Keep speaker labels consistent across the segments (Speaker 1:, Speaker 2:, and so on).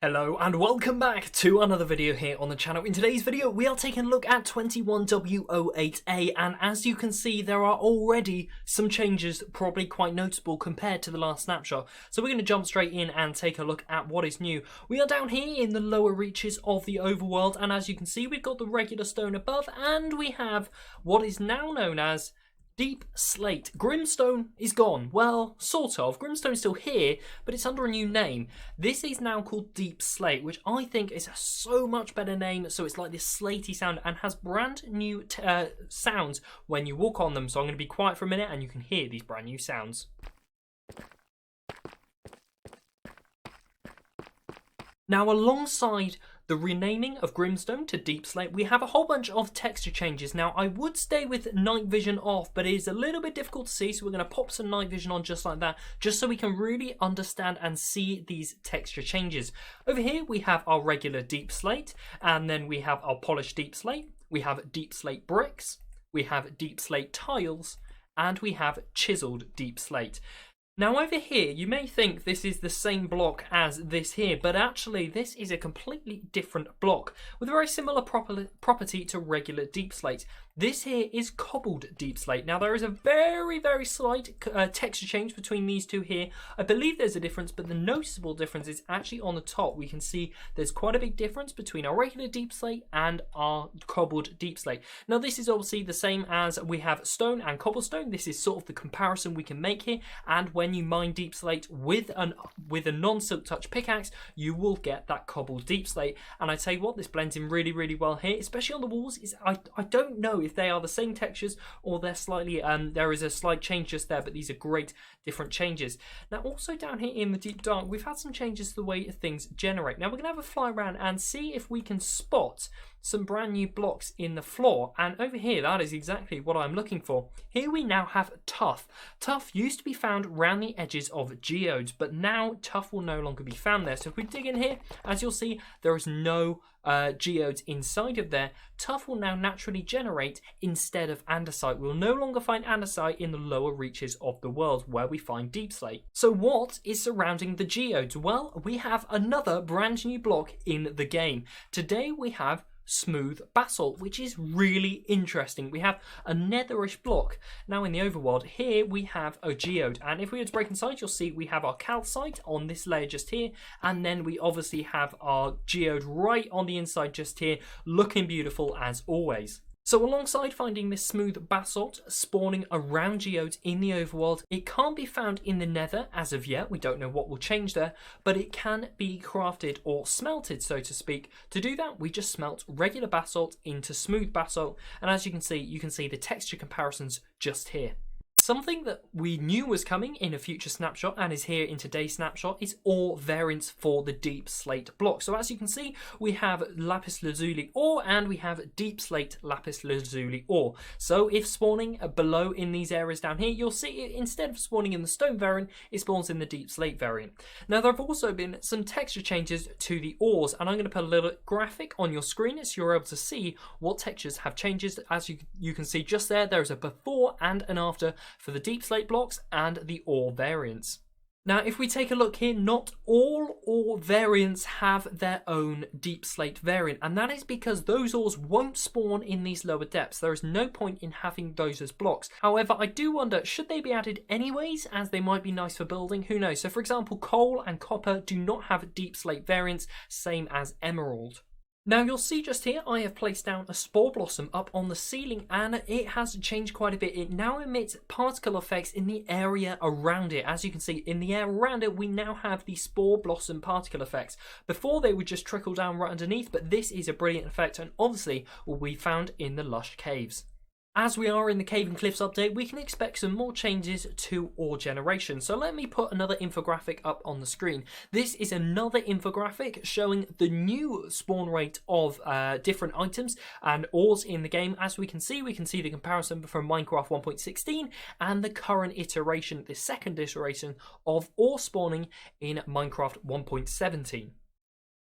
Speaker 1: Hello and welcome back to another video here on the channel. In today's video we are taking a look at 21W08A, and as you can see there are already some changes probably quite notable compared to the last snapshot. So we're going to jump straight in and take a look at what is new. We are down here in the lower reaches of the overworld, and as you can see we've got the regular stone above and we have what is now known as Deep Slate. Grimstone is gone. Well, sort of. Grimstone's still here, but it's under a new name. This is now called Deep Slate, which I think is a so much better name. So it's like this slatey sound and has brand new sounds when you walk on them. So I'm going to be quiet for a minute and you can hear these brand new sounds. Now, alongside the renaming of Grimstone to Deep Slate, we have a whole bunch of texture changes. Now, I would stay with night vision off, but it is a little bit difficult to see, so we're going to pop some night vision on just like that, just so we can really understand and see these texture changes. Over here, we have our regular Deep Slate, and then we have our polished Deep Slate, we have Deep Slate bricks, we have Deep Slate tiles, and we have chiseled Deep Slate. Now over here, you may think this is the same block as this here, but actually this is a completely different block with a very similar property to regular Deep Slate. This here is Cobbled Deep Slate. Now there is a very slight texture change between these two here. I believe there's a difference, but the noticeable difference is actually on the top. We can see there's quite a big difference between our regular Deep Slate and our Cobbled Deep Slate. Now this is obviously the same as we have stone and cobblestone. This is sort of the comparison we can make here, and when you mine Deep Slate with a non-silk touch pickaxe, you will get that Cobbled Deep Slate. And I tell you what, this blends in really well here, especially on the walls. I don't know if they are the same textures or they're slightly there is a slight change just there, but these are great different changes. Now also down here in the deep dark, we've had some changes to the way things generate. Now we're gonna have a fly around and see if we can spot some brand new blocks in the floor, and over here that is exactly what I'm looking for. Here we now have tuff. Tuff used to be found around the edges of geodes, but now tuff will no longer be found there. So if we dig in here, as you'll see, there is no geodes inside of there. Tuff will now naturally generate instead of andesite. We'll no longer find andesite in the lower reaches of the world where we find Deep Slate. So what is surrounding the geodes? Well, we have another brand new block in the game. Today we have smooth basalt, which is really interesting. We have a netherish block. Now in the overworld here we have a geode, and if we were to break inside, you'll see we have our calcite on this layer just here, and then we obviously have our geode right on the inside just here, looking beautiful as always. So alongside finding this smooth basalt spawning around geodes in the overworld, it can't be found in the nether as of yet. We don't know what will change there, but it can be crafted or smelted, so to speak. To do that, we just smelt regular basalt into smooth basalt, and as you can see the texture comparisons just here. Something that we knew was coming in a future snapshot and is here in today's snapshot is ore variants for the Deep Slate block. So as you can see, we have lapis lazuli ore and we have Deep Slate lapis lazuli ore. So if spawning below in these areas down here, you'll see it, instead of spawning in the stone variant, it spawns in the Deep Slate variant. Now there have also been some texture changes to the ores, and I'm going to put a little graphic on your screen so you're able to see what textures have changes. As you can see just there's a before and an after for the Deep Slate blocks and the ore variants. Now if we take a look here, not all ore variants have their own Deep Slate variant, and that is because those ores won't spawn in these lower depths. There is no point in having those as blocks. However, I do wonder, should they be added anyways, as they might be nice for building? Who knows? So for example, coal and copper do not have Deep Slate variants, same as emerald. Now you'll see just here I have placed down a spore blossom up on the ceiling, and it has changed quite a bit. It now emits particle effects in the area around it. As you can see, in the air around it we now have the spore blossom particle effects. Before they would just trickle down right underneath, but this is a brilliant effect and obviously will be found in the lush caves. As we are in the Cave and Cliffs update, we can expect some more changes to ore generation. So let me put another infographic up on the screen. This is another infographic showing the new spawn rate of different items and ores in the game. As we can see the comparison from Minecraft 1.16 and the current iteration, the second iteration of ore spawning in Minecraft 1.17.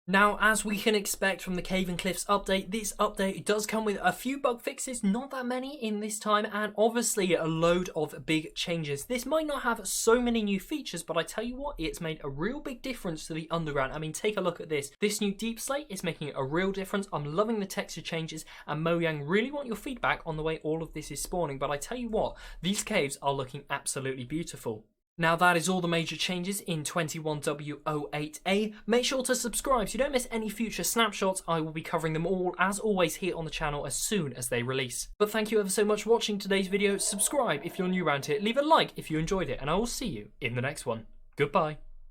Speaker 1: Now, as we can expect from the Cave and Cliffs update, this update does come with a few bug fixes, not that many in this time, and obviously a load of big changes. This might not have so many new features, but I tell you what, it's made a real big difference to the underground. I mean, take a look at this. This new Deep Slate is making a real difference. I'm loving the texture changes, and Mojang really want your feedback on the way all of this is spawning, but I tell you what, these caves are looking absolutely beautiful. Now that is all the major changes in 21W08A. Make sure to subscribe so you don't miss any future snapshots. I will be covering them all, as always, here on the channel as soon as they release. But thank you ever so much for watching today's video. Subscribe if you're new around here, leave a like if you enjoyed it, and I will see you in the next one. Goodbye.